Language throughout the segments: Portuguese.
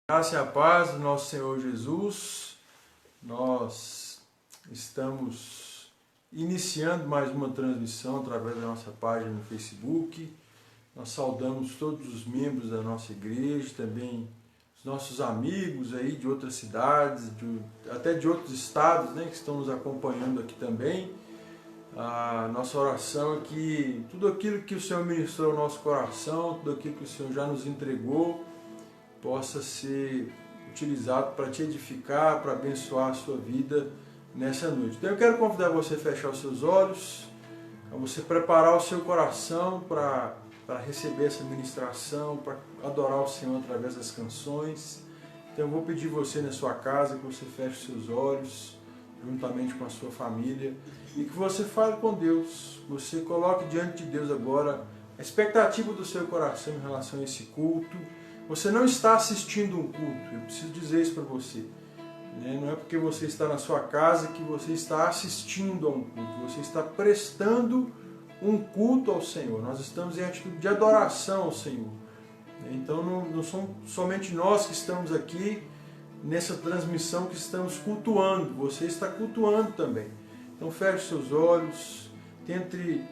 Graça e a paz do nosso Senhor Jesus. Nós estamos iniciando mais uma transmissão através da nossa página no Facebook. Nós saudamos todos os membros da nossa igreja, também os nossos amigos aí de outras cidades, até de outros estados, né, que estão nos acompanhando aqui também. A nossa oração é que tudo aquilo que o Senhor ministrou ao nosso coração, tudo aquilo que o Senhor já nos entregou, possa ser utilizado para te edificar, para abençoar a sua vida nessa noite. Então eu quero convidar você a fechar os seus olhos, a você preparar o seu coração para receber essa ministração, para adorar o Senhor através das canções. Então eu vou pedir você na sua casa que você feche os seus olhos, juntamente com a sua família, e que você fale com Deus, você coloque diante de Deus agora a expectativa do seu coração em relação a esse culto. Você não está assistindo um culto, eu preciso dizer isso para você. Não é porque você está na sua casa que você está assistindo a um culto, você está prestando um culto ao Senhor. Nós estamos em atitude de adoração ao Senhor. Então não somos somente nós que estamos aqui nessa transmissão que estamos cultuando, você está cultuando também. Então feche seus olhos, tente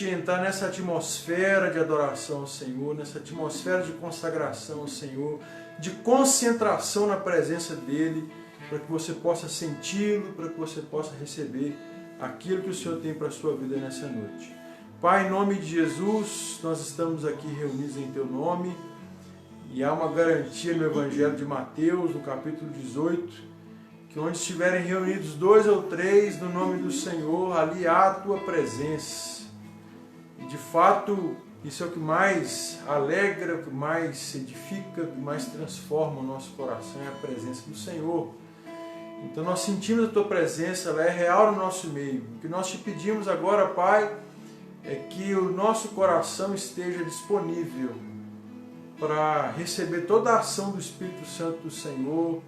entrar nessa atmosfera de adoração ao Senhor, nessa atmosfera de consagração ao Senhor, de concentração na presença dEle, para que você possa senti-lo, para que você possa receber aquilo que o Senhor tem para a sua vida nessa noite. Pai, em nome de Jesus, nós estamos aqui reunidos em Teu nome, e há uma garantia no Evangelho de Mateus, no capítulo 18, que onde estiverem reunidos 2 ou 3 no nome do Senhor, ali há a Tua presença. De fato, isso é o que mais alegra, o que mais edifica, o que mais transforma o nosso coração, é a presença do Senhor. Então nós sentimos a Tua presença, ela é real no nosso meio. O que nós te pedimos agora, Pai, é que o nosso coração esteja disponível para receber toda a ação do Espírito Santo do Senhor,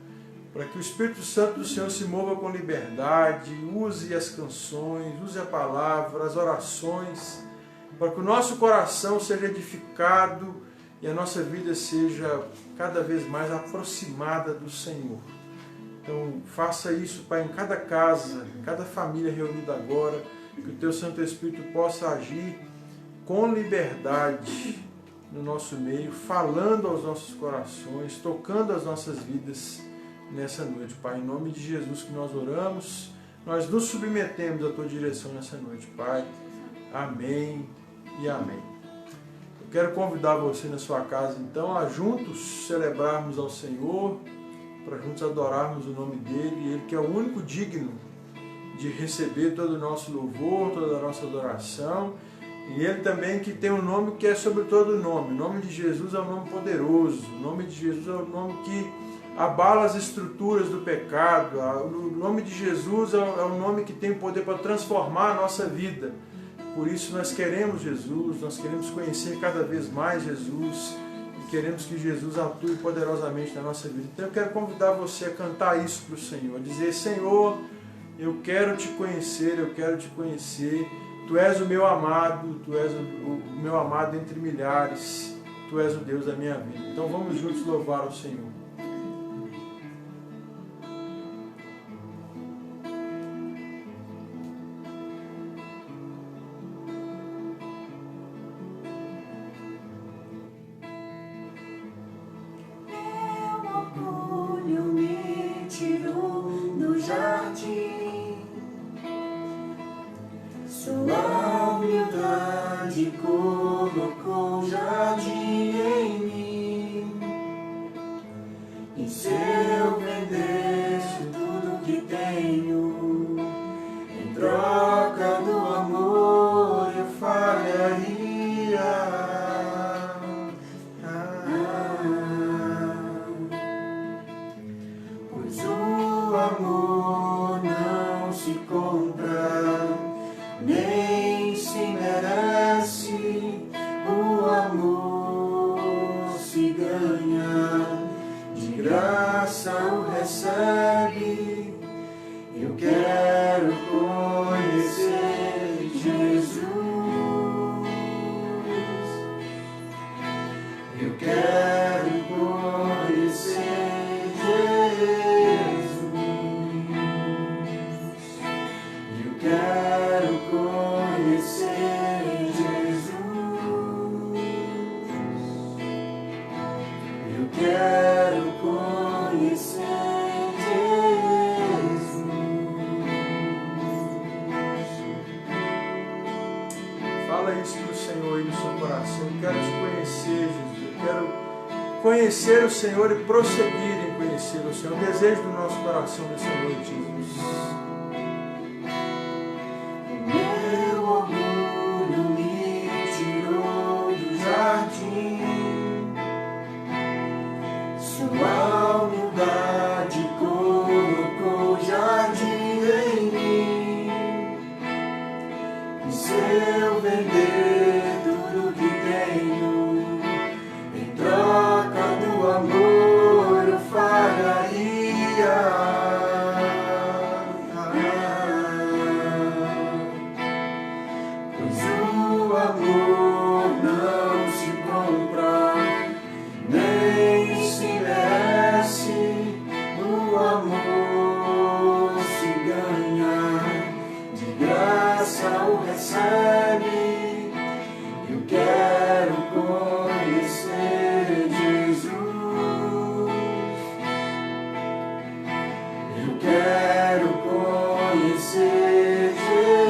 para que o Espírito Santo do Senhor se mova com liberdade, use as canções, use a palavra, as orações, para que o nosso coração seja edificado e a nossa vida seja cada vez mais aproximada do Senhor. Então faça isso, Pai, em cada casa, em cada família reunida agora, que o Teu Santo Espírito possa agir com liberdade no nosso meio, falando aos nossos corações, tocando as nossas vidas nessa noite. Pai, em nome de Jesus que nós oramos, nós nos submetemos à Tua direção nessa noite, Pai. Amém e amém. Eu quero convidar você na sua casa, então, a juntos celebrarmos ao Senhor, para juntos adorarmos o nome dEle, Ele que é o único digno de receber todo o nosso louvor, toda a nossa adoração, e Ele também que tem um nome que é sobre todo nome. O nome de Jesus é um nome poderoso, o nome de Jesus é um nome que abala as estruturas do pecado, o nome de Jesus é um nome que tem o poder para transformar a nossa vida. Por isso nós queremos Jesus, nós queremos conhecer cada vez mais Jesus e queremos que Jesus atue poderosamente na nossa vida. Então eu quero convidar você a cantar isso para o Senhor, a dizer: Senhor, eu quero Te conhecer, eu quero Te conhecer. Tu és o meu amado, Tu és o meu amado entre milhares, Tu és o Deus da minha vida. Então vamos juntos louvar ao Senhor. Sua humildade colocou jardim em mim, e se eu vendesse tudo que tenho, em troca do amor eu falharia. Pois o amor não se compra, nem se merece, o amor se ganha, de graça o recebe. Eu quero conhecer Jesus, eu quero conhecer quero conhecer Jesus. Fala isso para o Senhor aí no seu coração. Eu quero te conhecer, Jesus. Eu quero conhecer o Senhor e prosseguir em conhecer o Senhor. O desejo do nosso coração nessa noite, Jesus. Meu orgulho me tirou do jardim, sua humildade colocou jardim em mim. E se eu vender tudo que tenho, em troca do amor eu faria. Pois o amor não se compra, nem se merece. O amor se ganha, de graça o recebe. Eu quero conhecer Jesus. Eu quero conhecer Jesus.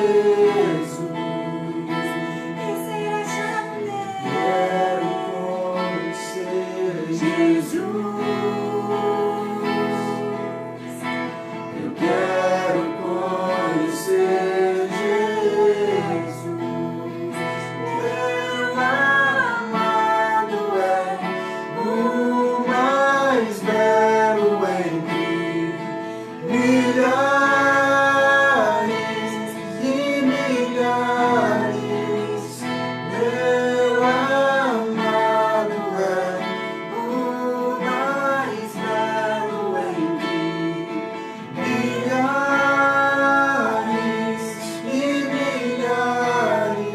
Quero conhecer Jesus. Eu quero conhecer Jesus. Meu amado é o mais belo entre milhares e milhares. Meu amado é o mais belo entre milhares e milhares.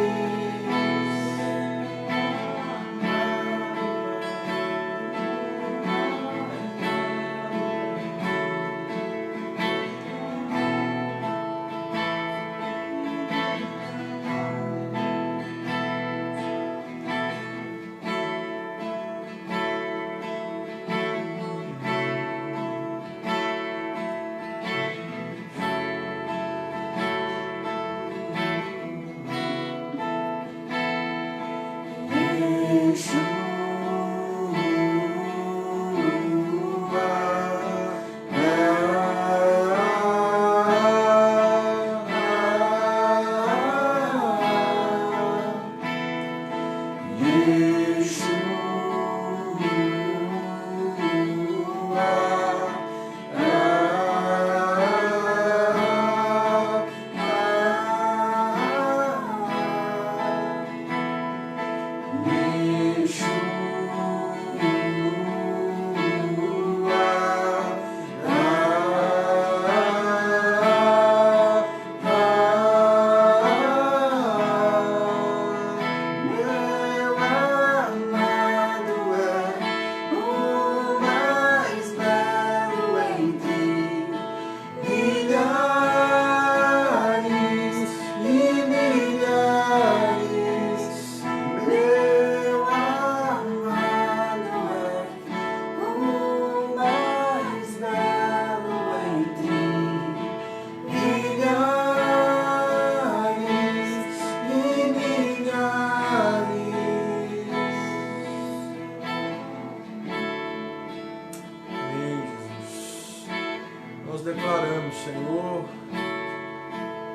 Declaramos, Senhor,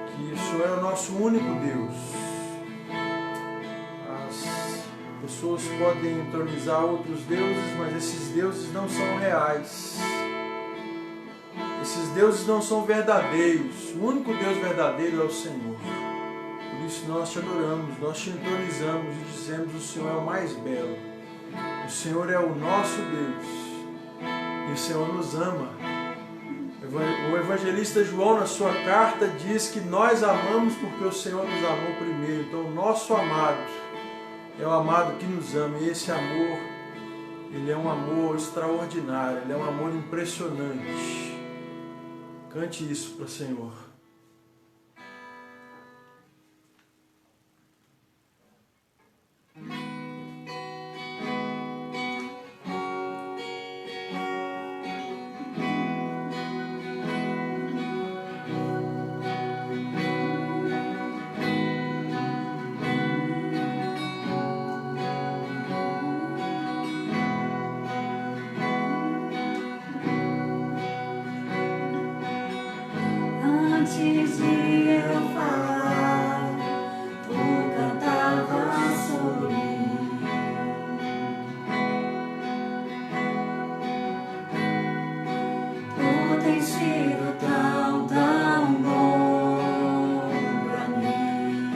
que o Senhor é o nosso único Deus. As pessoas podem entronizar outros deuses, mas esses deuses não são reais. Esses deuses não são verdadeiros. O único Deus verdadeiro é o Senhor. Por isso nós te adoramos, nós te entronizamos e dizemos: o Senhor é o mais belo. O Senhor é o nosso Deus. E o Senhor nos ama. O evangelista João, na sua carta, diz que nós amamos porque o Senhor nos amou primeiro. Então, o nosso amado é o amado que nos ama. E esse amor, ele é um amor extraordinário, ele é um amor impressionante. Cante isso para o Senhor. tem sido tão, tão bom pra mim.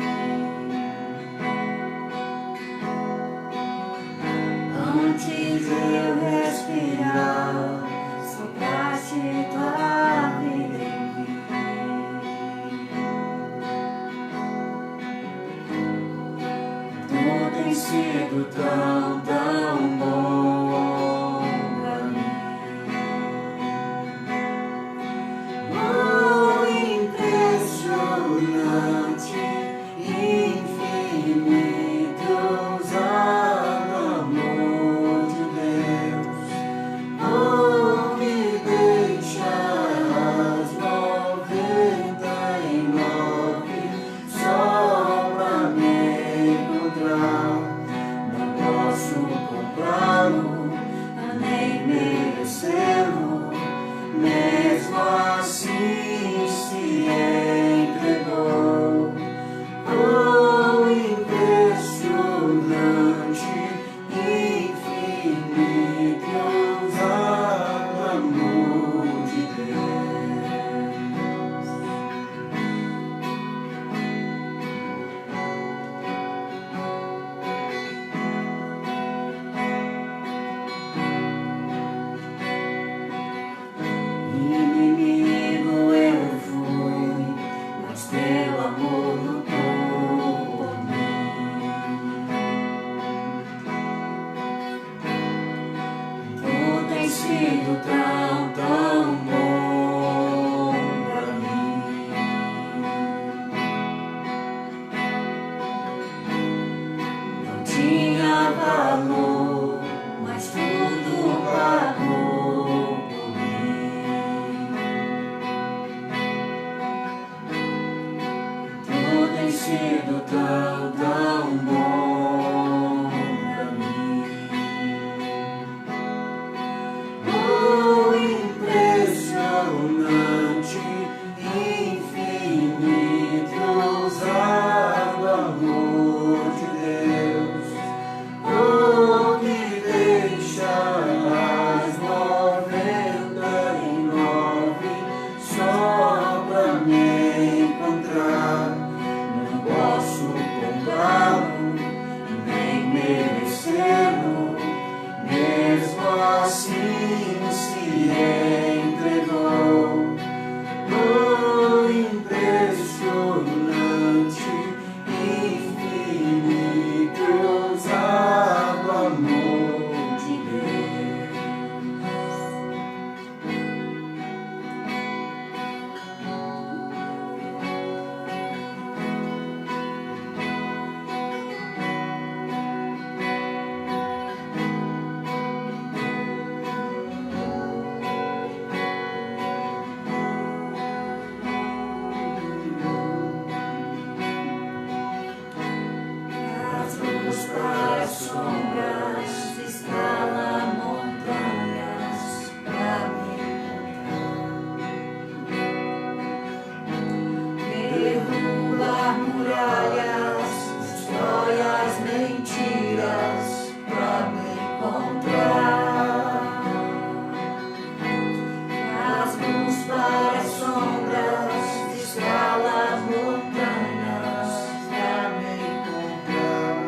Antes eu respirar, sopraste tua vida em mim. Tu tens sido tão, tão bom pra mim. Oh, impressionante, infinito, ousado amor de Deus. Oh, que deixa as 99 só pra me encontrar. Não posso comprá-lo, nem merecê-lo, mesmo assim se entregou. Oh, impressionante, infinito, ousado amor de Deus. Inimigo eu fui, mas teu amor lutou por mim. Tu tens sido tão, tão bom pra mim. Não tinha valor, mas tudo pagou por mim. Tu tens sido tão, tão bom pra mim. Oh, impressionante, infinito, ousado amor de Deus. Oh, que deixa as 99 só pra me encontrar. Não posso comprá-lo, nem merecê-lo, mesmo assim se entregou. Oh, impressionante, infinito, ousado amor de Deus. Das luz para as sombras, escala montanhas pra me encontrar. Derruba muralhas, destrói as mentiras pra me encontrar. Das luz para as sombras, escala montanhas pra me encontrar.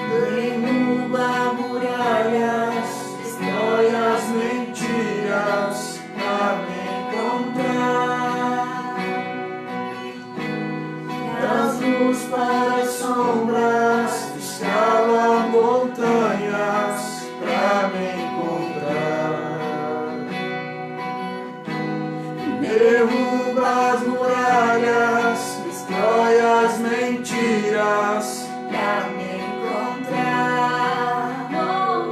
Derruba muralhas, destrói as mentiras pra me encontrar. Das luz para as sombras, escala montanhas pra me encontrar. Derruba as muralhas, destrói as mentiras pra me encontrar. Oh,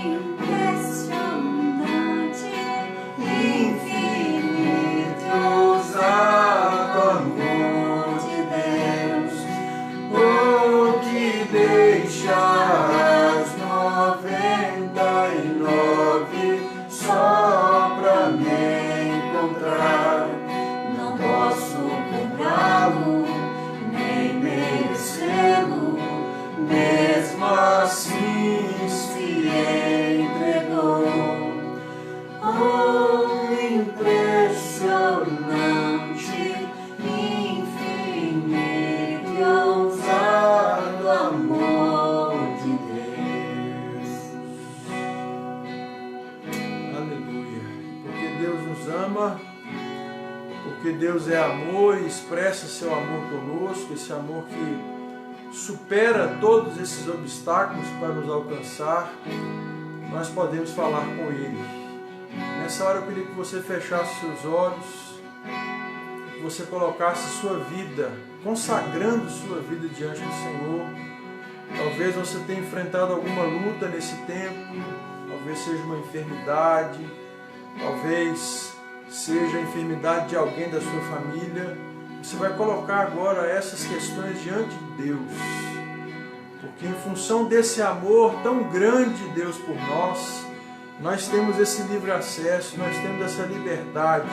impressionante, infinito, ousado amor de Deus. Oh, que deixa as 99 só pra me encontrar. Não posso nos ama, porque Deus é amor e expressa seu amor conosco, esse amor que supera todos esses obstáculos para nos alcançar, nós podemos falar com Ele. Nessa hora eu queria que você fechasse seus olhos, que você colocasse sua vida, consagrando sua vida diante do Senhor. Talvez você tenha enfrentado alguma luta nesse tempo, talvez seja uma enfermidade, talvez seja a enfermidade de alguém da sua família. Você vai colocar agora essas questões diante de Deus, porque em função desse amor tão grande de Deus por nós temos esse livre acesso, nós temos essa liberdade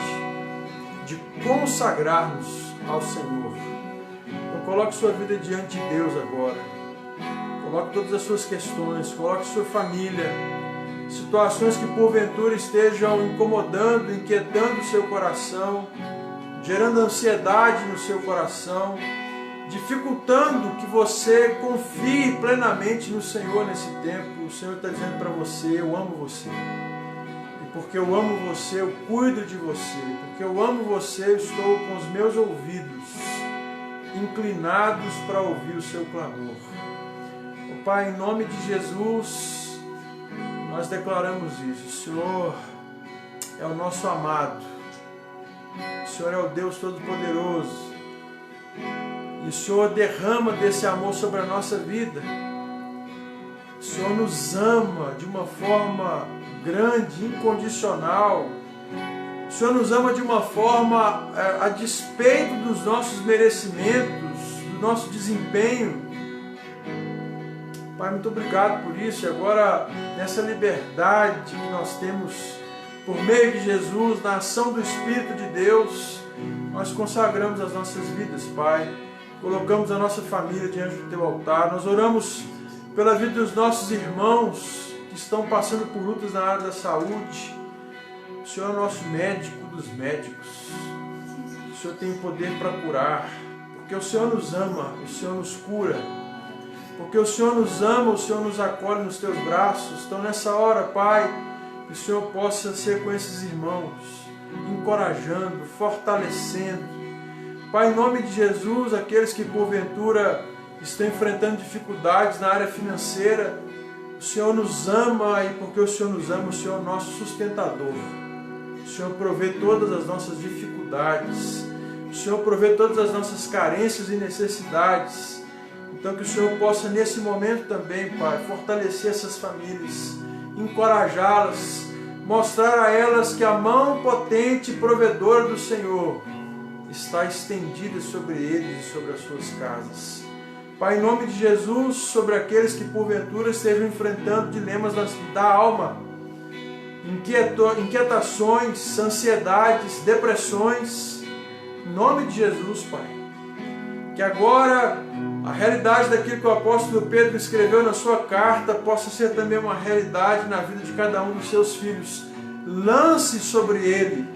de consagrarmos ao Senhor. Então coloque sua vida diante de Deus agora, coloque todas as suas questões, coloque sua família, situações que porventura estejam incomodando, inquietando o seu coração, gerando ansiedade no seu coração, dificultando que você confie plenamente no Senhor nesse tempo. O Senhor está dizendo para você: eu amo você. E porque eu amo você, eu cuido de você. Porque eu amo você, eu estou com os meus ouvidos inclinados para ouvir o seu clamor. Oh, Pai, em nome de Jesus, nós declaramos isso. O Senhor é o nosso amado. O Senhor é o Deus Todo-Poderoso. E o Senhor derrama desse amor sobre a nossa vida. O Senhor nos ama de uma forma grande, incondicional. O Senhor nos ama de uma forma a despeito dos nossos merecimentos, do nosso desempenho. Pai, muito obrigado por isso. E agora, nessa liberdade que nós temos por meio de Jesus, na ação do Espírito de Deus, nós consagramos as nossas vidas, Pai. Colocamos a nossa família diante do Teu altar. Nós oramos pela vida dos nossos irmãos que estão passando por lutas na área da saúde. O Senhor é o nosso médico dos médicos. O Senhor tem poder para curar. Porque o Senhor nos ama, o Senhor nos cura. Porque o Senhor nos ama, o Senhor nos acolhe nos Teus braços. Então nessa hora, Pai, que o Senhor possa ser com esses irmãos, encorajando, fortalecendo. Pai, em nome de Jesus, aqueles que porventura estão enfrentando dificuldades na área financeira, o Senhor nos ama, e porque o Senhor nos ama, o Senhor é o nosso sustentador. O Senhor provê todas as nossas dificuldades, o Senhor provê todas as nossas carências e necessidades. Então que o Senhor possa nesse momento também, Pai, fortalecer essas famílias, encorajá-las, mostrar a elas que a mão potente e provedora do Senhor está estendida sobre eles e sobre as suas casas. Pai, em nome de Jesus, sobre aqueles que porventura estejam enfrentando dilemas da alma, inquietações, ansiedades, depressões, em nome de Jesus, Pai, que agora a realidade daquilo que o apóstolo Pedro escreveu na sua carta possa ser também uma realidade na vida de cada um dos seus filhos. Lance sobre ele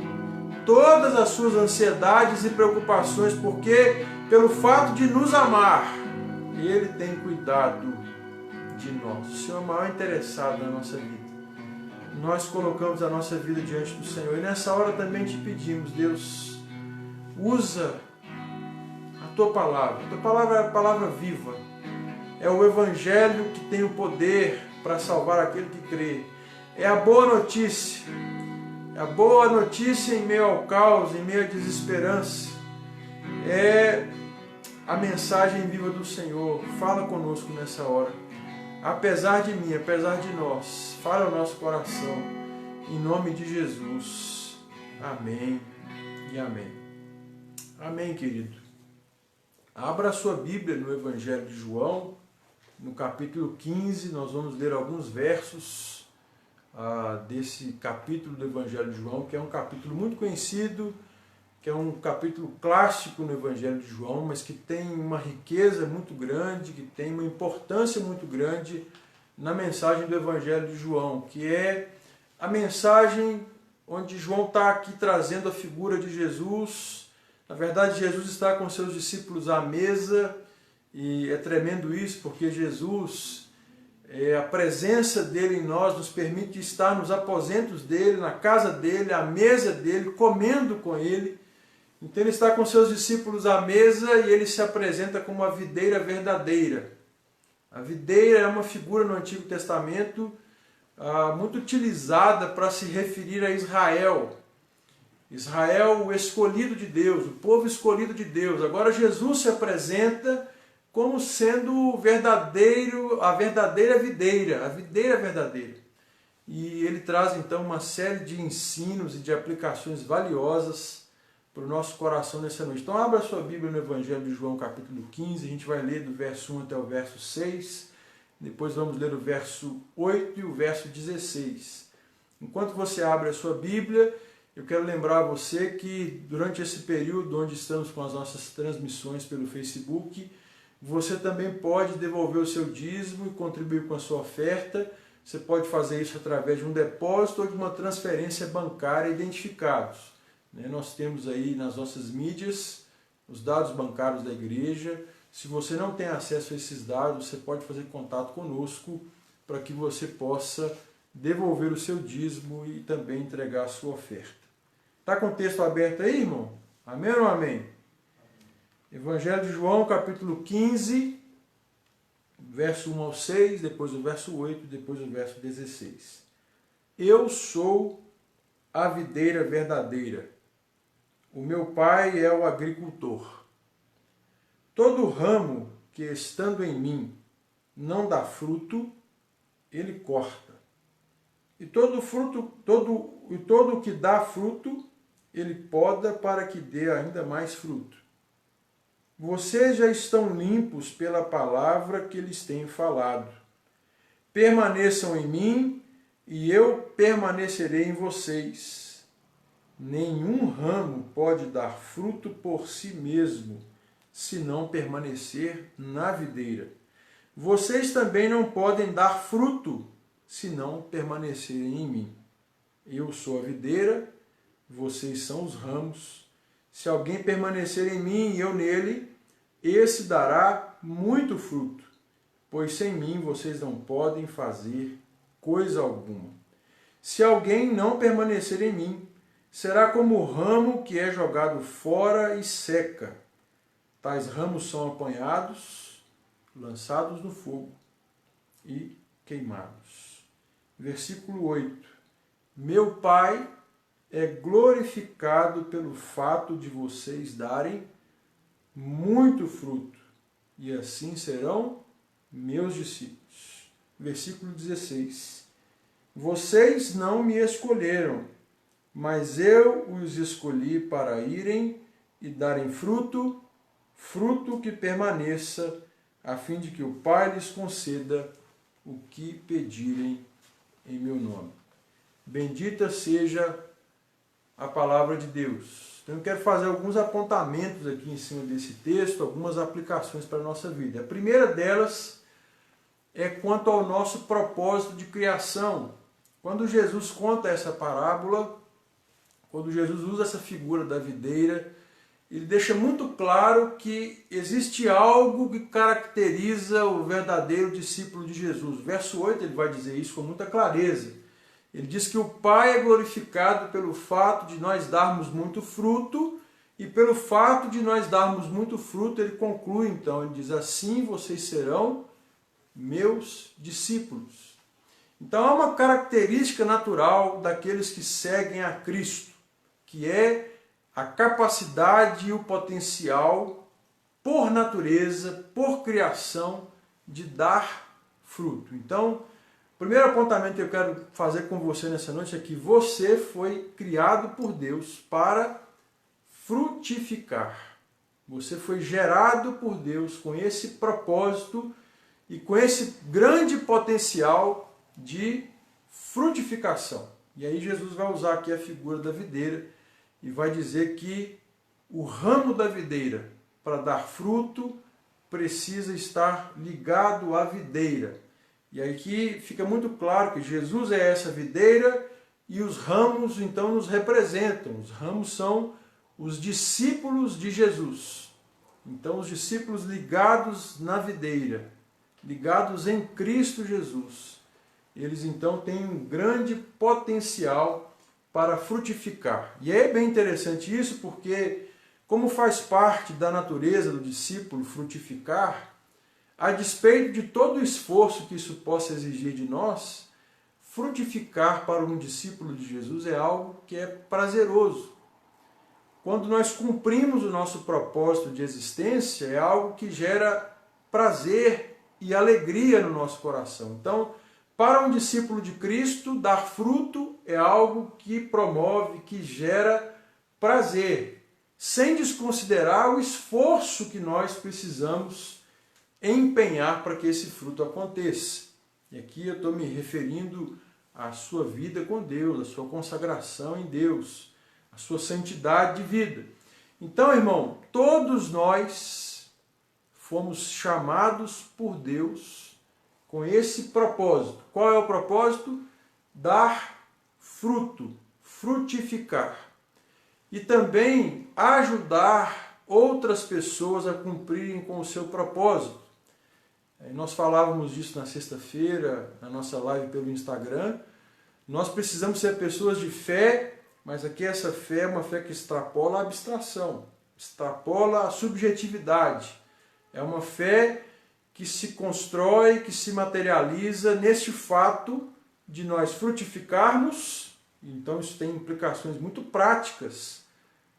todas as suas ansiedades e preocupações, porque pelo fato de nos amar, Ele tem cuidado de nós. O Senhor é o maior interessado na nossa vida. Nós colocamos a nossa vida diante do Senhor. E nessa hora também te pedimos, Deus, usa a Tua Palavra. A Tua Palavra é a palavra viva. É o Evangelho que tem o poder para salvar aquele que crê. É a boa notícia. A boa notícia em meio ao caos, em meio à desesperança, é a mensagem viva do Senhor. Fala conosco nessa hora. Apesar de mim, apesar de nós, fala ao nosso coração. Em nome de Jesus. Amém e amém. Amém, querido. Abra a sua Bíblia no Evangelho de João, no capítulo 15. Nós vamos ler alguns versos desse capítulo do Evangelho de João, que é um capítulo muito conhecido, que é um capítulo clássico no Evangelho de João, mas que tem uma riqueza muito grande, que tem uma importância muito grande na mensagem do Evangelho de João, que é a mensagem onde João está aqui trazendo a figura de Jesus. Na verdade, Jesus está com seus discípulos à mesa, e é tremendo isso, porque Jesus A presença dele em nós nos permite estar nos aposentos dele, na casa dele, à mesa dele, comendo com ele. Então ele está com seus discípulos à mesa e ele se apresenta como a videira verdadeira. A videira é uma figura no Antigo Testamento muito utilizada para se referir a Israel. Israel, o escolhido de Deus, o povo escolhido de Deus. Agora Jesus se apresenta como sendo a verdadeira videira, a videira verdadeira. E ele traz então uma série de ensinos e de aplicações valiosas para o nosso coração nessa noite. Então abra sua Bíblia no Evangelho de João capítulo 15, a gente vai ler do verso 1 até o verso 6, depois vamos ler o verso 8 e o verso 16. Enquanto você abre a sua Bíblia, eu quero lembrar a você que durante esse período onde estamos com as nossas transmissões pelo Facebook, você também pode devolver o seu dízimo e contribuir com a sua oferta. Você pode fazer isso através de um depósito ou de uma transferência bancária identificados. Nós temos aí nas nossas mídias os dados bancários da igreja. Se você não tem acesso a esses dados, você pode fazer contato conosco para que você possa devolver o seu dízimo e também entregar a sua oferta. Está com o texto aberto aí, irmão? Amém ou amém? Evangelho de João, capítulo 15, verso 1 ao 6, depois o verso 8, depois o verso 16. Eu sou a videira verdadeira. O meu pai é o agricultor. Todo ramo que estando em mim não dá fruto, ele corta. E todo o que dá fruto, ele poda para que dê ainda mais fruto. Vocês já estão limpos pela palavra que lhes tenho falado. Permaneçam em mim e eu permanecerei em vocês. Nenhum ramo pode dar fruto por si mesmo, se não permanecer na videira. Vocês também não podem dar fruto, se não permanecerem em mim. Eu sou a videira, vocês são os ramos. Se alguém permanecer em mim e eu nele, esse dará muito fruto, pois sem mim vocês não podem fazer coisa alguma. Se alguém não permanecer em mim, será como o ramo que é jogado fora e seca. Tais ramos são apanhados, lançados no fogo e queimados. Versículo 8. Meu Pai é glorificado pelo fato de vocês darem muito fruto, e assim serão meus discípulos. Versículo 16. Vocês não me escolheram, mas eu os escolhi para irem e darem fruto, fruto que permaneça, a fim de que o Pai lhes conceda o que pedirem em meu nome. Bendita seja a palavra de Deus. Então eu quero fazer alguns apontamentos aqui em cima desse texto, algumas aplicações para a nossa vida. A primeira delas é quanto ao nosso propósito de criação. Quando Jesus conta essa parábola, quando Jesus usa essa figura da videira, ele deixa muito claro que existe algo que caracteriza o verdadeiro discípulo de Jesus. Verso 8 ele vai dizer isso com muita clareza. Ele diz que o Pai é glorificado pelo fato de nós darmos muito fruto, e pelo fato de nós darmos muito fruto, ele conclui então, ele diz assim, vocês serão meus discípulos. Então há uma característica natural daqueles que seguem a Cristo, que é a capacidade e o potencial, por natureza, por criação, de dar fruto. Então, o primeiro apontamento que eu quero fazer com você nessa noite é que você foi criado por Deus para frutificar. Você foi gerado por Deus com esse propósito e com esse grande potencial de frutificação. E aí Jesus vai usar aqui a figura da videira e vai dizer que o ramo da videira, para dar fruto, precisa estar ligado à videira. E aqui fica muito claro que Jesus é essa videira e os ramos então nos representam. Os ramos são os discípulos de Jesus. Então os discípulos ligados na videira. ligados em Cristo Jesus, eles então têm um grande potencial para frutificar. E é bem interessante isso porque, como faz parte da natureza do discípulo frutificar, a despeito de todo o esforço que isso possa exigir de nós, frutificar para um discípulo de Jesus é algo que é prazeroso. Quando nós cumprimos o nosso propósito de existência, é algo que gera prazer e alegria no nosso coração. Então, para um discípulo de Cristo, dar fruto é algo que promove, que gera prazer, sem desconsiderar o esforço que nós precisamos empenhar para que esse fruto aconteça. E aqui eu estou me referindo à sua vida com Deus, à sua consagração em Deus, à sua santidade de vida. Então, irmão, todos nós fomos chamados por Deus com esse propósito. Qual é o propósito? Dar fruto, frutificar. E também ajudar outras pessoas a cumprirem com o seu propósito. Nós falávamos disso na sexta-feira, na nossa live pelo Instagram. Nós precisamos ser pessoas de fé, mas aqui essa fé é uma fé que extrapola a abstração, extrapola a subjetividade. É uma fé que se constrói, que se materializa neste fato de nós frutificarmos. Então isso tem implicações muito práticas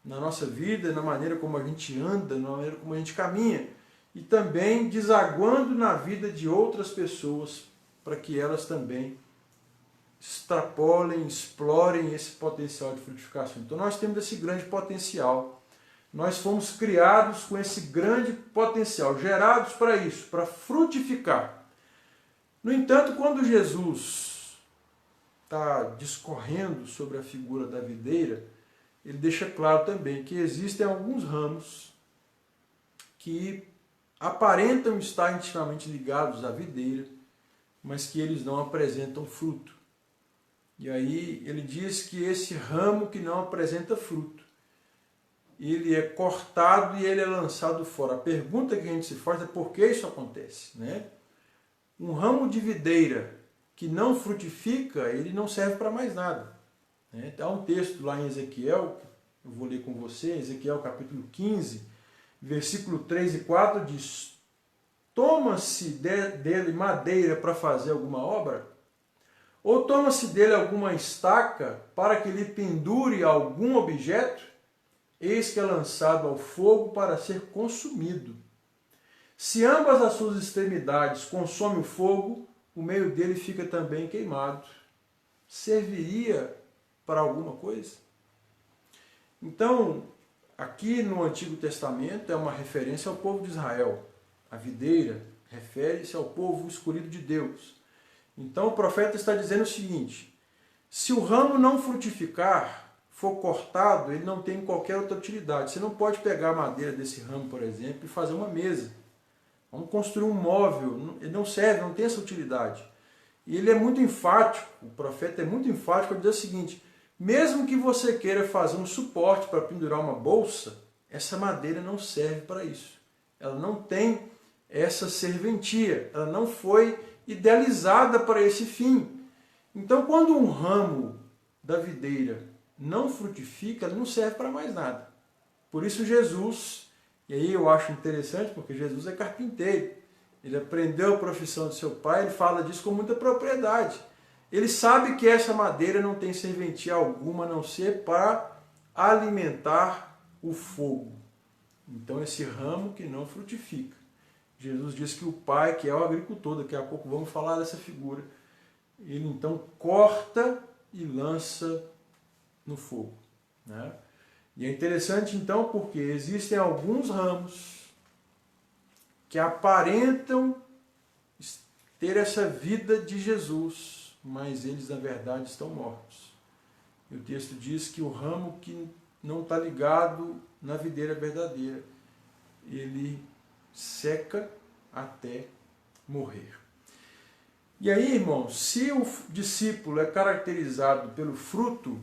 na nossa vida, na maneira como a gente anda, na maneira como a gente caminha, e também desaguando na vida de outras pessoas, para que elas também extrapolem, explorem esse potencial de frutificação. Então nós temos esse grande potencial. Nós fomos criados com esse grande potencial, gerados para isso, para frutificar. No entanto, quando Jesus está discorrendo sobre a figura da videira, ele deixa claro também que existem alguns ramos que aparentam estar intimamente ligados à videira, mas que eles não apresentam fruto. E aí ele diz que esse ramo que não apresenta fruto, ele é cortado e ele é lançado fora. A pergunta que a gente se faz é por que isso acontece, né? Um ramo de videira que não frutifica, ele não serve para mais nada. Há um texto lá em Ezequiel, eu vou ler com você, Ezequiel capítulo 15, versículo 3 e 4 diz: toma-se dele madeira para fazer alguma obra? Ou toma-se dele alguma estaca para que lhe pendure algum objeto? Eis que é lançado ao fogo para ser consumido. Se ambas as suas extremidades consomem o fogo, o meio dele fica também queimado. Serviria para alguma coisa? Então, aqui no Antigo Testamento é uma referência ao povo de Israel. A videira refere-se ao povo escolhido de Deus. Então o profeta está dizendo o seguinte: se o ramo não frutificar, for cortado, ele não tem qualquer outra utilidade. Você não pode pegar a madeira desse ramo, por exemplo, e fazer uma mesa. Vamos construir um móvel. Ele não serve, não tem essa utilidade. E ele é muito enfático, o profeta é muito enfático ao dizer o seguinte: mesmo que você queira fazer um suporte para pendurar uma bolsa, essa madeira não serve para isso. Ela não tem essa serventia, ela não foi idealizada para esse fim. Então, quando um ramo da videira não frutifica, ele não serve para mais nada. Por isso Jesus, e aí eu acho interessante, porque Jesus é carpinteiro, ele aprendeu a profissão de seu pai, ele fala disso com muita propriedade. Ele sabe que essa madeira não tem serventia alguma, a não ser para alimentar o fogo. Então esse ramo que não frutifica. Jesus diz que o pai, que é o agricultor, daqui a pouco vamos falar dessa figura, ele então corta e lança no fogo, né? E é interessante então porque existem alguns ramos que aparentam ter essa vida de Jesus, mas eles na verdade estão mortos. E o texto diz que o ramo que não está ligado na videira verdadeira, ele seca até morrer. E aí, irmãos, se o discípulo é caracterizado pelo fruto,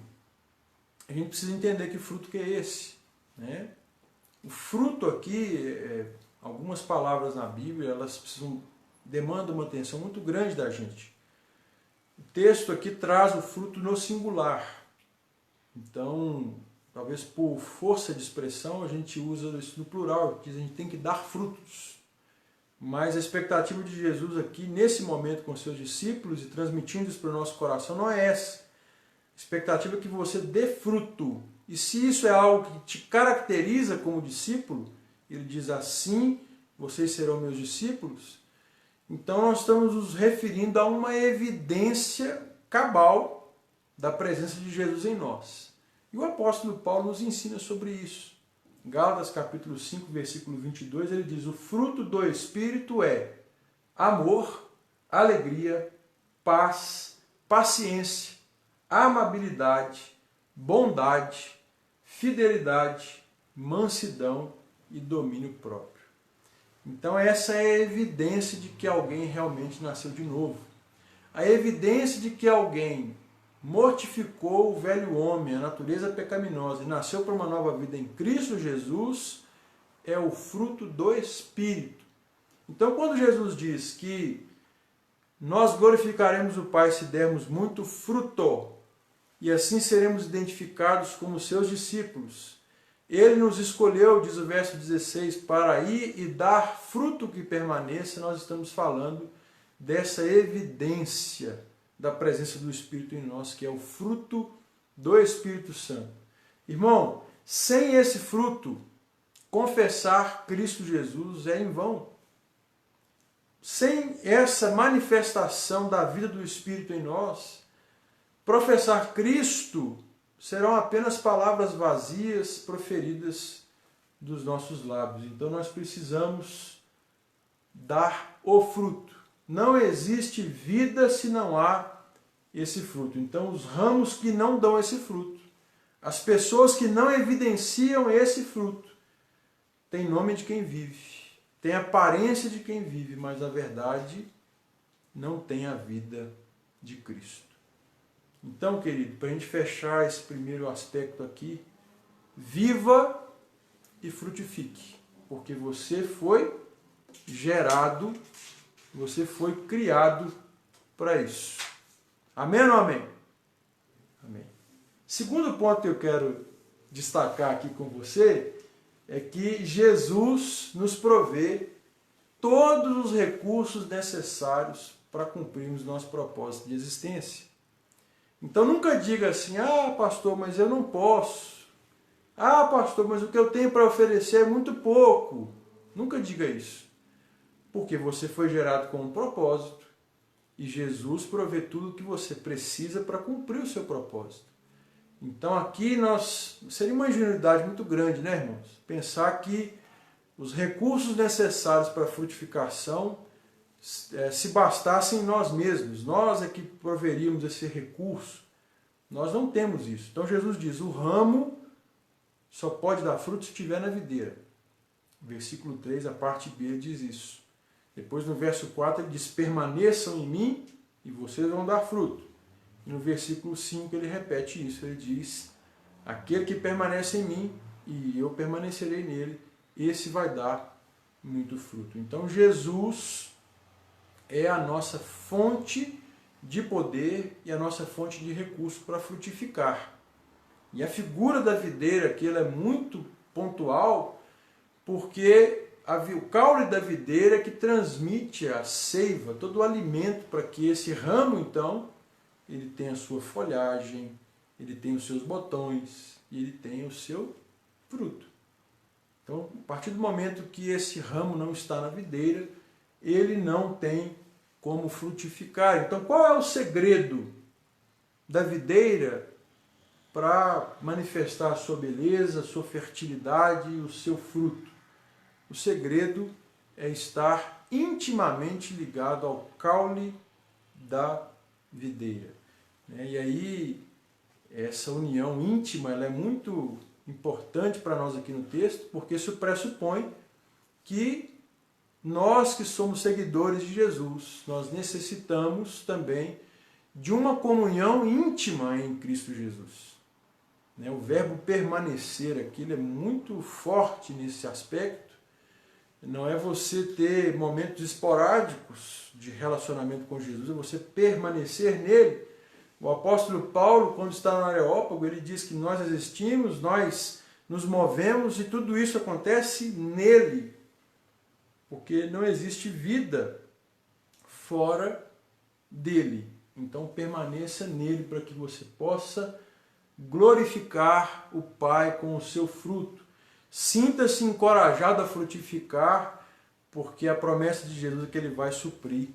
a gente precisa entender que fruto que é esse, né? O fruto aqui, algumas palavras na Bíblia, elas precisam demanda uma atenção muito grande da gente. O texto aqui traz o fruto no singular. Então, talvez por força de expressão, a gente usa isso no plural, que a gente tem que dar frutos. Mas a expectativa de Jesus aqui, nesse momento com seus discípulos e transmitindo isso para o nosso coração, não é essa. A expectativa é que você dê fruto. E se isso é algo que te caracteriza como discípulo, ele diz assim, vocês serão meus discípulos, então nós estamos nos referindo a uma evidência cabal da presença de Jesus em nós. E o apóstolo Paulo nos ensina sobre isso. Em Gálatas capítulo 5, versículo 22, ele diz: o fruto do Espírito é amor, alegria, paz, paciência, amabilidade, bondade, fidelidade, mansidão e domínio próprio. Então essa é a evidência de que alguém realmente nasceu de novo. A evidência de que alguém mortificou o velho homem, a natureza pecaminosa, e nasceu para uma nova vida em Cristo Jesus, é o fruto do Espírito. Então quando Jesus diz que nós glorificaremos o Pai se dermos muito fruto, e assim seremos identificados como seus discípulos, ele nos escolheu, diz o verso 16, para ir e dar fruto que permaneça. Nós estamos falando dessa evidência da presença do Espírito em nós, que é o fruto do Espírito Santo. Irmão, sem esse fruto, confessar Cristo Jesus é em vão. Sem essa manifestação da vida do Espírito em nós, professar Cristo serão apenas palavras vazias proferidas dos nossos lábios. Então nós precisamos dar o fruto. Não existe vida se não há esse fruto. Então os ramos que não dão esse fruto, as pessoas que não evidenciam esse fruto, têm nome de quem vive, têm aparência de quem vive, mas na verdade não tem a vida de Cristo. Então, querido, para a gente fechar esse primeiro aspecto aqui, viva e frutifique, porque você foi gerado, você foi criado para isso. Amém ou não amém? Amém. Segundo ponto que eu quero destacar aqui com você é que Jesus nos provê todos os recursos necessários para cumprirmos nosso propósito de existência. Então nunca diga assim: ah, pastor, mas eu não posso. Ah, pastor, mas o que eu tenho para oferecer é muito pouco. Nunca diga isso. Porque você foi gerado com um propósito e Jesus provê tudo o que você precisa para cumprir o seu propósito. Então aqui seria uma ingenuidade muito grande, né, irmãos? Pensar que os recursos necessários para a frutificação se bastassem nós mesmos, nós é que proveríamos esse recurso. Nós não temos isso. Então Jesus diz: o ramo só pode dar fruto se estiver na videira. Versículo 3, a parte B, diz isso. Depois no verso 4 ele diz: permaneçam em mim e vocês vão dar fruto. E no versículo 5 ele repete isso, ele diz: aquele que permanece em mim e eu permanecerei nele, esse vai dar muito fruto. Então Jesus é a nossa fonte de poder e a nossa fonte de recurso para frutificar. E a figura da videira aqui ela é muito pontual, porque o caule da videira é que transmite a seiva, todo o alimento para que esse ramo, então, ele tenha a sua folhagem, ele tenha os seus botões e ele tenha o seu fruto. Então, a partir do momento que esse ramo não está na videira, ele não tem como frutificar. Então, qual é o segredo da videira para manifestar a sua beleza, a sua fertilidade e o seu fruto? O segredo é estar intimamente ligado ao caule da videira. E aí, essa união íntima ela é muito importante para nós aqui no texto, porque isso pressupõe que nós que somos seguidores de Jesus, nós necessitamos também de uma comunhão íntima em Cristo Jesus. O verbo permanecer aqui ele é muito forte nesse aspecto, não é você ter momentos esporádicos de relacionamento com Jesus, é você permanecer nele. O apóstolo Paulo, quando está no Areópago, ele diz que nós existimos, nós nos movemos e tudo isso acontece nele, porque não existe vida fora dele. Então permaneça nele para que você possa glorificar o Pai com o seu fruto. Sinta-se encorajado a frutificar, porque a promessa de Jesus é que ele vai suprir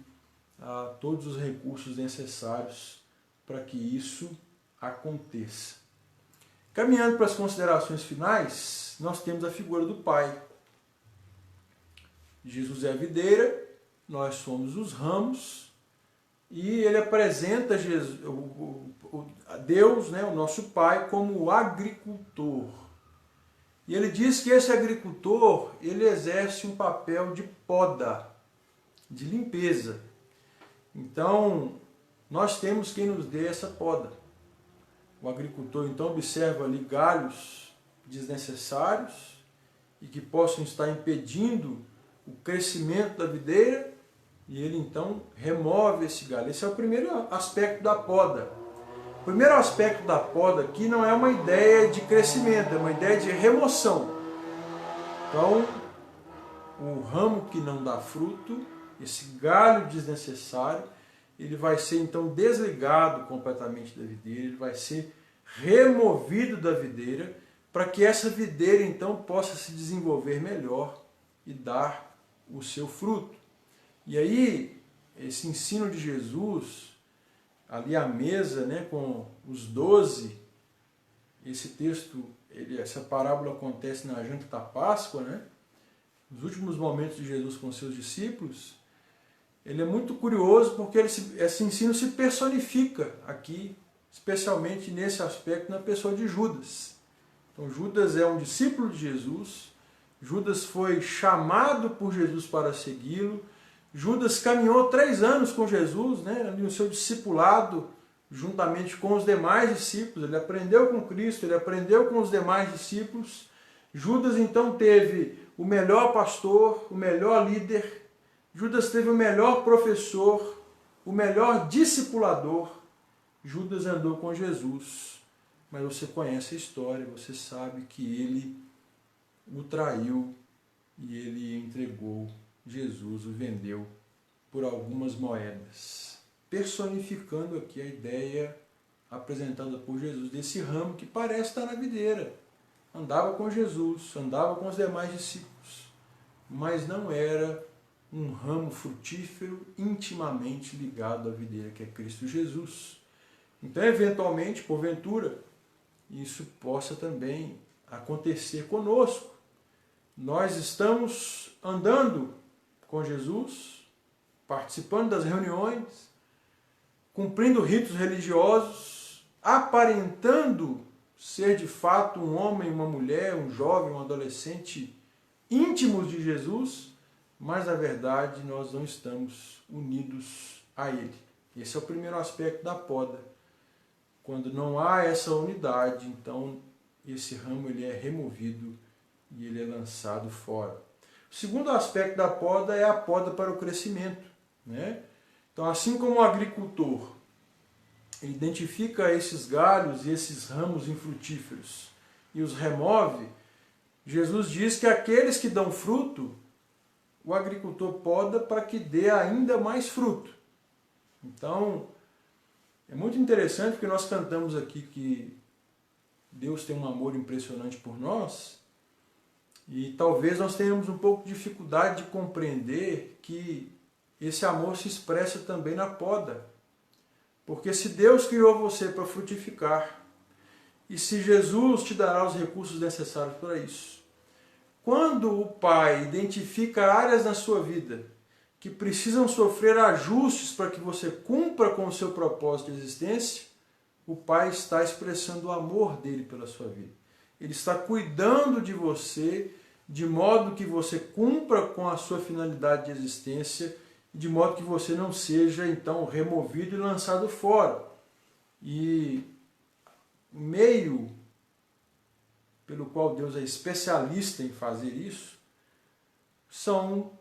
todos os recursos necessários para que isso aconteça. Caminhando para as considerações finais, nós temos a figura do Pai. Jesus é a videira, nós somos os ramos, e ele apresenta Deus, né, o nosso Pai, como o agricultor. E ele diz que esse agricultor, ele exerce um papel de poda, de limpeza. Então, nós temos quem nos dê essa poda. O agricultor, então, observa ali galhos desnecessários e que possam estar impedindo o crescimento da videira, e ele então remove esse galho. Esse é o primeiro aspecto da poda. O primeiro aspecto da poda aqui não é uma ideia de crescimento, é uma ideia de remoção. Então, o ramo que não dá fruto, esse galho desnecessário, ele vai ser então desligado completamente da videira, ele vai ser removido da videira, para que essa videira então possa se desenvolver melhor e dar o seu fruto. E aí, esse ensino de Jesus, ali à mesa, né, com os 12, esse texto, essa parábola acontece na janta da Páscoa, né, nos últimos momentos de Jesus com seus discípulos. Ele é muito curioso porque esse ensino se personifica aqui, especialmente nesse aspecto, na pessoa de Judas. Então, Judas é um discípulo de Jesus, Judas foi chamado por Jesus para segui-lo, Judas caminhou 3 anos com Jesus, né, no seu discipulado, juntamente com os demais discípulos. Ele aprendeu com Cristo, ele aprendeu com os demais discípulos. Judas então teve o melhor pastor, o melhor líder. Judas teve o melhor professor, o melhor discipulador. Judas andou com Jesus, mas você conhece a história, você sabe que ele o traiu e ele entregou Jesus, o vendeu por algumas moedas, personificando aqui a ideia apresentada por Jesus desse ramo que parece estar na videira. Andava com Jesus, andava com os demais discípulos, mas não era um ramo frutífero intimamente ligado à videira, que é Cristo Jesus. Então, eventualmente, porventura, isso possa também acontecer conosco. Nós estamos andando com Jesus, participando das reuniões, cumprindo ritos religiosos, aparentando ser de fato um homem, uma mulher, um jovem, um adolescente íntimos de Jesus, mas na verdade nós não estamos unidos a Ele. Esse é o primeiro aspecto da poda. Quando não há essa unidade, então esse ramo ele é removido e ele é lançado fora. O segundo aspecto da poda é a poda para o crescimento, né? Então, assim como o agricultor identifica esses galhos e esses ramos infrutíferos e os remove, Jesus diz que aqueles que dão fruto, o agricultor poda para que dê ainda mais fruto. Então, é muito interessante porque nós cantamos aqui que Deus tem um amor impressionante por nós, e talvez nós tenhamos um pouco de dificuldade de compreender que esse amor se expressa também na poda. Porque se Deus criou você para frutificar, e se Jesus te dará os recursos necessários para isso, quando o Pai identifica áreas na sua vida que precisam sofrer ajustes para que você cumpra com o seu propósito de existência, o Pai está expressando o amor dele pela sua vida. Ele está cuidando de você de modo que você cumpra com a sua finalidade de existência, de modo que você não seja, então, removido e lançado fora. E o meio pelo qual Deus é especialista em fazer isso são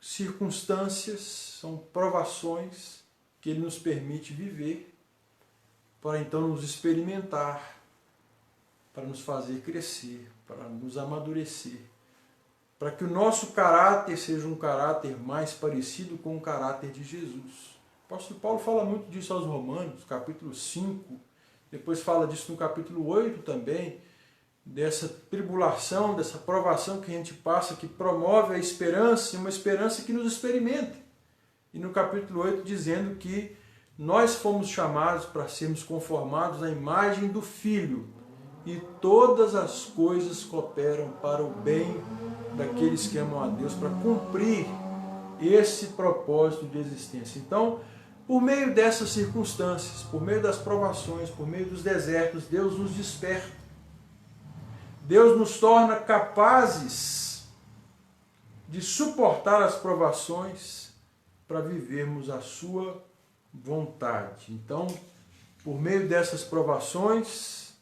circunstâncias, são provações que Ele nos permite viver para então nos experimentar, para nos fazer crescer, para nos amadurecer, para que o nosso caráter seja um caráter mais parecido com o caráter de Jesus. O apóstolo Paulo fala muito disso aos Romanos, capítulo 5, depois fala disso no capítulo 8 também, dessa tribulação, dessa provação que a gente passa, que promove a esperança, e uma esperança que nos experimenta. E no capítulo 8 dizendo que nós fomos chamados para sermos conformados à imagem do Filho, e todas as coisas cooperam para o bem daqueles que amam a Deus, para cumprir esse propósito de existência. Então, por meio dessas circunstâncias, por meio das provações, por meio dos desertos, Deus nos desperta. Deus nos torna capazes de suportar as provações para vivermos a sua vontade. Então, por meio dessas provações,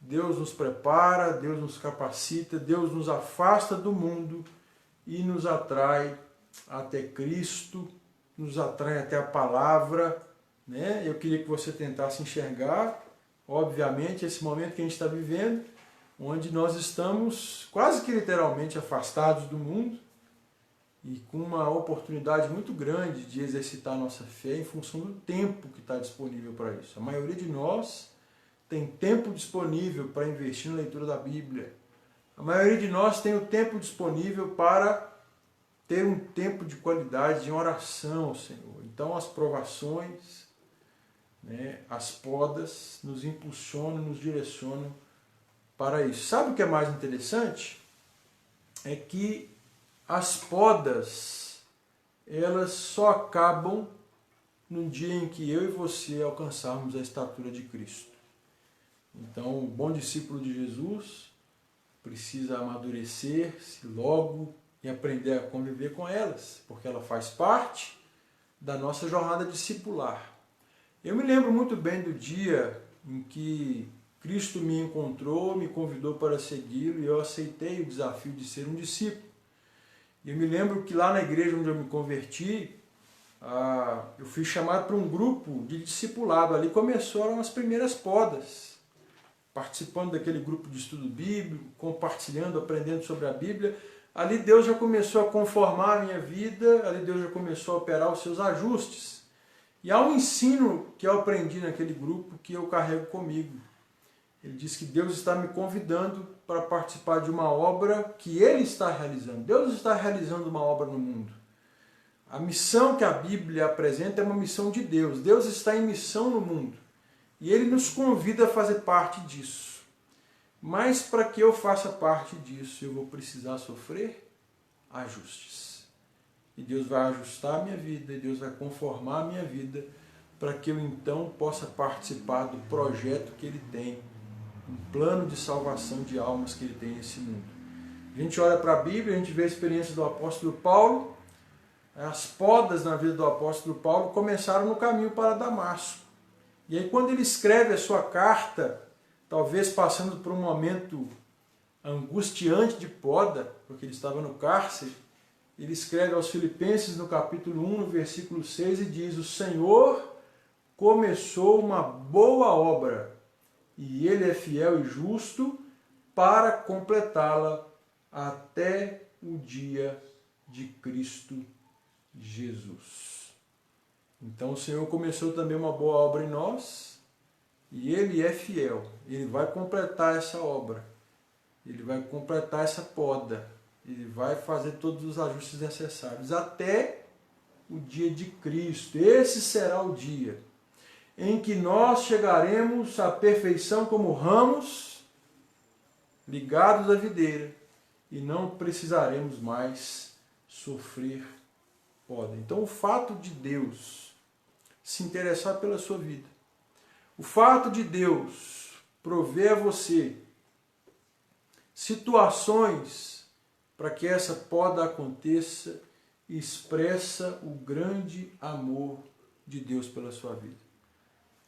Deus nos prepara, Deus nos capacita, Deus nos afasta do mundo e nos atrai até Cristo, nos atrai até a palavra, né? Eu queria que você tentasse enxergar, obviamente, esse momento que a gente está vivendo, onde nós estamos quase que literalmente afastados do mundo e com uma oportunidade muito grande de exercitar a nossa fé em função do tempo que está disponível para isso. A maioria de nós tem tempo disponível para investir na leitura da Bíblia. A maioria de nós tem o tempo disponível para ter um tempo de qualidade de oração ao Senhor. Então as provações, né, as podas nos impulsionam, nos direcionam para isso. Sabe o que é mais interessante? É que as podas, elas só acabam no dia em que eu e você alcançarmos a estatura de Cristo. Então, o bom discípulo de Jesus precisa amadurecer-se logo e aprender a conviver com elas, porque ela faz parte da nossa jornada discipular. Eu me lembro muito bem do dia em que Cristo me encontrou, me convidou para segui-lo e eu aceitei o desafio de ser um discípulo. E eu me lembro que lá na igreja onde eu me converti, eu fui chamado para um grupo de discipulado. Ali começaram as primeiras podas, participando daquele grupo de estudo bíblico, compartilhando, aprendendo sobre a Bíblia. Ali Deus já começou a conformar a minha vida, ali Deus já começou a operar os seus ajustes. E há um ensino que eu aprendi naquele grupo que eu carrego comigo. Ele diz que Deus está me convidando para participar de uma obra que Ele está realizando. Deus está realizando uma obra no mundo. A missão que a Bíblia apresenta é uma missão de Deus. Deus está em missão no mundo. E Ele nos convida a fazer parte disso. Mas para que eu faça parte disso, eu vou precisar sofrer ajustes. E Deus vai ajustar a minha vida, e Deus vai conformar a minha vida, para que eu então possa participar do projeto que Ele tem, um plano de salvação de almas que Ele tem nesse mundo. A gente olha para a Bíblia, a gente vê a experiência do apóstolo Paulo. As podas na vida do apóstolo Paulo começaram no caminho para Damasco. E aí quando ele escreve a sua carta, talvez passando por um momento angustiante de poda, porque ele estava no cárcere, ele escreve aos Filipenses no capítulo 1, no versículo 6, e diz: o Senhor começou uma boa obra, e Ele é fiel e justo para completá-la até o dia de Cristo Jesus. Então o Senhor começou também uma boa obra em nós, e Ele é fiel. Ele vai completar essa obra, Ele vai completar essa poda, Ele vai fazer todos os ajustes necessários até o dia de Cristo. Esse será o dia em que nós chegaremos à perfeição como ramos ligados à videira e não precisaremos mais sofrer poda. Então o fato de Deus se interessar pela sua vida, o fato de Deus prover a você situações para que essa poda aconteça, expressa o grande amor de Deus pela sua vida.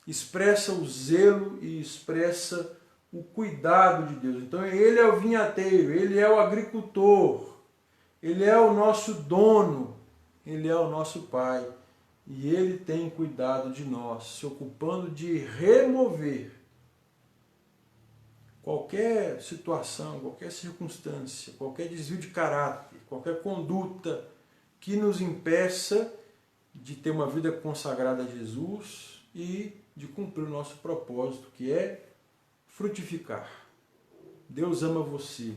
Expressa o zelo e expressa o cuidado de Deus. Então Ele é o vinhateiro, Ele é o agricultor. Ele é o nosso dono, Ele é o nosso Pai. E Ele tem cuidado de nós, se ocupando de remover qualquer situação, qualquer circunstância, qualquer desvio de caráter, qualquer conduta que nos impeça de ter uma vida consagrada a Jesus e de cumprir o nosso propósito, que é frutificar. Deus ama você,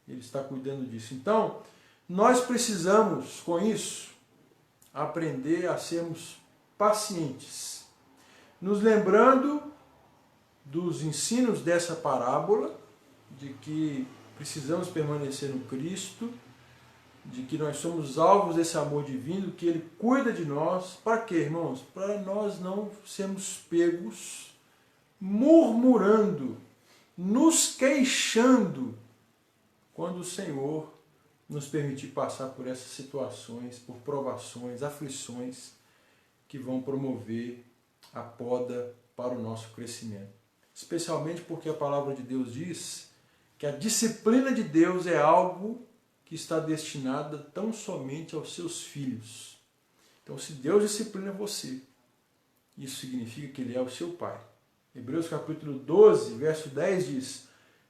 Ele está cuidando disso. Então, nós precisamos, com isso, aprender a sermos pacientes, nos lembrando dos ensinos dessa parábola, de que precisamos permanecer no Cristo, de que nós somos alvos desse amor divino, que Ele cuida de nós. Para quê, irmãos? Para nós não sermos pegos murmurando, nos queixando, quando o Senhor nos permitir passar por essas situações, por provações, aflições que vão promover a poda para o nosso crescimento. Especialmente porque a palavra de Deus diz que a disciplina de Deus é algo que está destinada tão somente aos seus filhos. Então, se Deus disciplina você, isso significa que Ele é o seu Pai. Hebreus capítulo 12, verso 10 diz: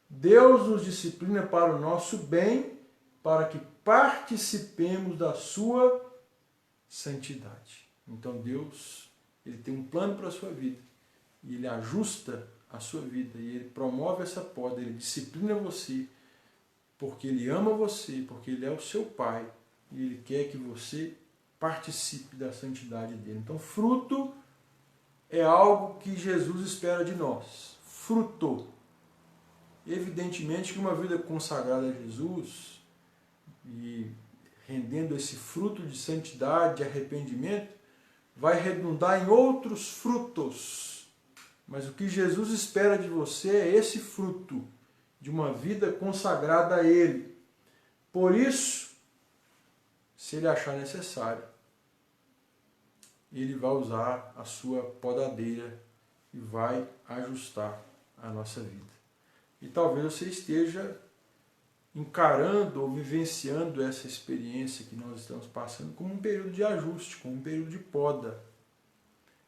Deus nos disciplina para o nosso bem, para que participemos da sua santidade. Então Deus, Ele tem um plano para a sua vida, e Ele ajusta a sua vida, e Ele promove essa poda, Ele disciplina você, porque Ele ama você, porque Ele é o seu Pai, e Ele quer que você participe da santidade dEle. Então, fruto é algo que Jesus espera de nós. Fruto. Evidentemente que uma vida consagrada a Jesus e rendendo esse fruto de santidade, de arrependimento, vai redundar em outros frutos. Mas o que Jesus espera de você é esse fruto de uma vida consagrada a Ele. Por isso, se Ele achar necessário, Ele vai usar a sua podadeira e vai ajustar a nossa vida. E talvez você esteja encarando ou vivenciando essa experiência que nós estamos passando como um período de ajuste, como um período de poda.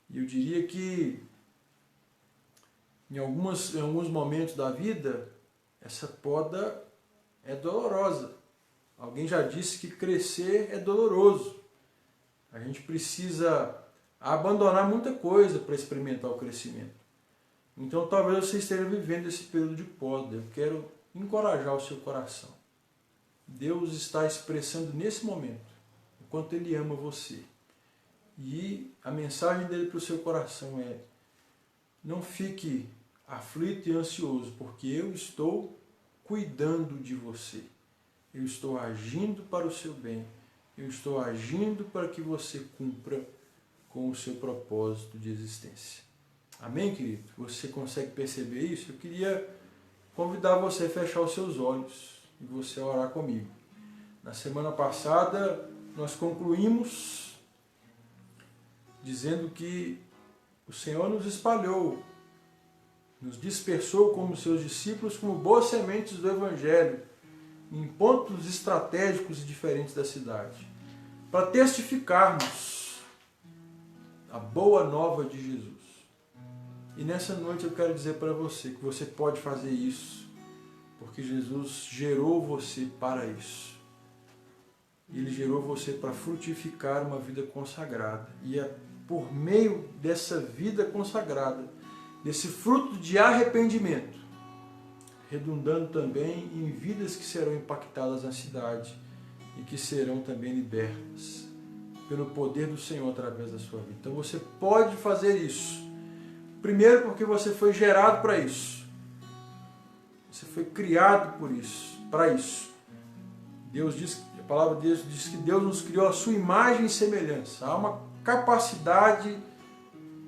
E eu diria que em alguns momentos da vida, essa poda é dolorosa. Alguém já disse que crescer é doloroso. A gente precisa abandonar muita coisa para experimentar o crescimento. Então talvez você esteja vivendo esse período de poda. Eu quero encorajar o seu coração. Deus está expressando nesse momento o quanto Ele ama você. E a mensagem dele para o seu coração é: não fique aflito e ansioso, porque eu estou cuidando de você. Eu estou agindo para o seu bem. Eu estou agindo para que você cumpra com o seu propósito de existência. Amém, querido? Você consegue perceber isso? Eu queria convidar você a fechar os seus olhos e você a orar comigo. Na semana passada, nós concluímos dizendo que o Senhor nos espalhou, nos dispersou como seus discípulos, como boas sementes do Evangelho, em pontos estratégicos e diferentes da cidade, para testificarmos a boa nova de Jesus. E nessa noite eu quero dizer para você que você pode fazer isso, porque Jesus gerou você para isso. Ele gerou você para frutificar uma vida consagrada. E é por meio dessa vida consagrada, desse fruto de arrependimento, redundando também em vidas que serão impactadas na cidade e que serão também libertas pelo poder do Senhor através da sua vida. Então você pode fazer isso. Primeiro porque você foi gerado para isso. Você foi criado por isso, para isso. A palavra de Deus diz que Deus nos criou a sua imagem e semelhança. Há uma capacidade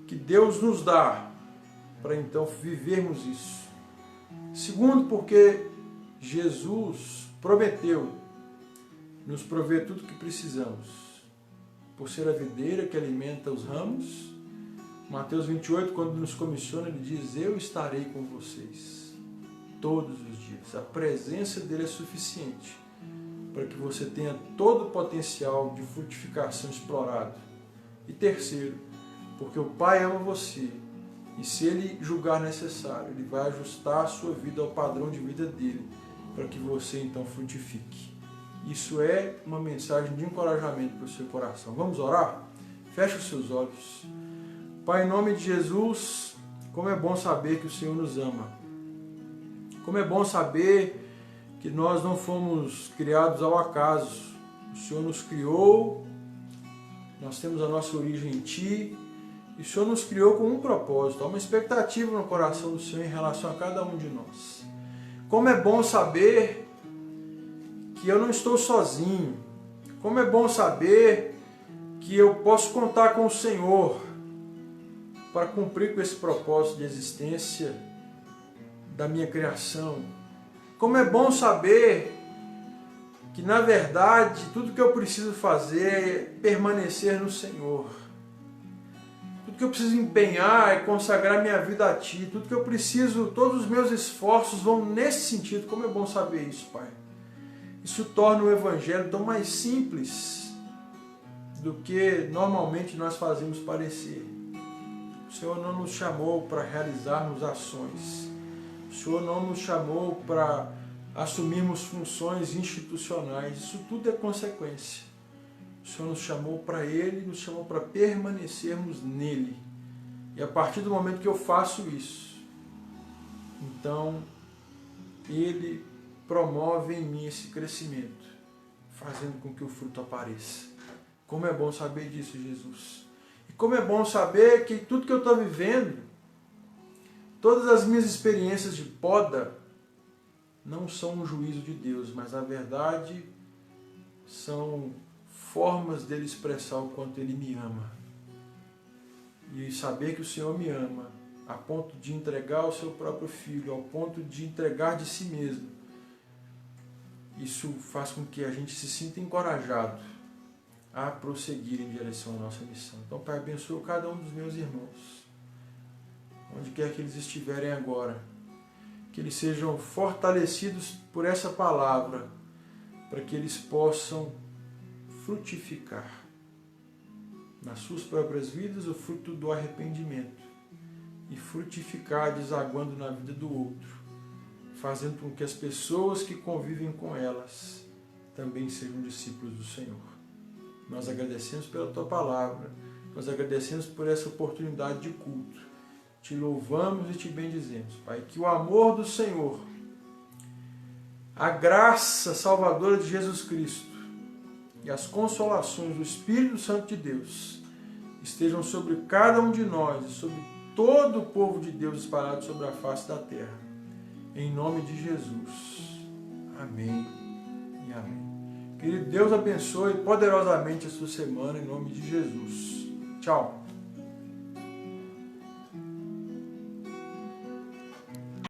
que Deus nos dá para então vivermos isso. Segundo, porque Jesus prometeu nos prover tudo o que precisamos, por ser a videira que alimenta os ramos. Mateus 28, quando nos comissiona, ele diz: eu estarei com vocês todos os dias. A presença dele é suficiente para que você tenha todo o potencial de frutificação explorado. E terceiro, porque o Pai ama você, e se Ele julgar necessário, Ele vai ajustar a sua vida ao padrão de vida dEle, para que você então frutifique. Isso é uma mensagem de encorajamento para o seu coração. Vamos orar? Feche os seus olhos. Pai, em nome de Jesus, como é bom saber que o Senhor nos ama. Como é bom saber que nós não fomos criados ao acaso. O Senhor nos criou, nós temos a nossa origem em Ti, e o Senhor nos criou com um propósito, há uma expectativa no coração do Senhor em relação a cada um de nós. Como é bom saber que eu não estou sozinho. Como é bom saber que eu posso contar com o Senhor para cumprir com esse propósito de existência da minha criação. Como é bom saber que, na verdade, tudo que eu preciso fazer é permanecer no Senhor. Tudo que eu preciso empenhar é consagrar minha vida a Ti. Tudo que eu preciso, todos os meus esforços vão nesse sentido. Como é bom saber isso, Pai. Isso torna o Evangelho tão mais simples do que normalmente nós fazemos parecer. O Senhor não nos chamou para realizarmos ações. O Senhor não nos chamou para assumirmos funções institucionais. Isso tudo é consequência. O Senhor nos chamou para Ele, nos chamou para permanecermos nele. E a partir do momento que eu faço isso, então Ele promove em mim esse crescimento, fazendo com que o fruto apareça. Como é bom saber disso, Jesus. E como é bom saber que tudo que eu estou vivendo, todas as minhas experiências de poda, não são um juízo de Deus, mas na verdade são formas dele expressar o quanto ele me ama. E saber que o Senhor me ama a ponto de entregar o seu próprio filho, ao ponto de entregar de si mesmo, isso faz com que a gente se sinta encorajado a prosseguir em direção à nossa missão. Então, Pai, abençoa cada um dos meus irmãos, onde quer que eles estiverem agora, que eles sejam fortalecidos por essa palavra, para que eles possam frutificar nas suas próprias vidas o fruto do arrependimento e frutificar desaguando na vida do outro, fazendo com que as pessoas que convivem com elas também sejam discípulos do Senhor. Nós agradecemos pela Tua palavra, nós agradecemos por essa oportunidade de culto. Te louvamos e Te bendizemos, Pai, que o amor do Senhor, a graça salvadora de Jesus Cristo e as consolações do Espírito Santo de Deus estejam sobre cada um de nós e sobre todo o povo de Deus espalhado sobre a face da terra. Em nome de Jesus. Amém e amém. Querido, Deus abençoe poderosamente a sua semana em nome de Jesus. Tchau.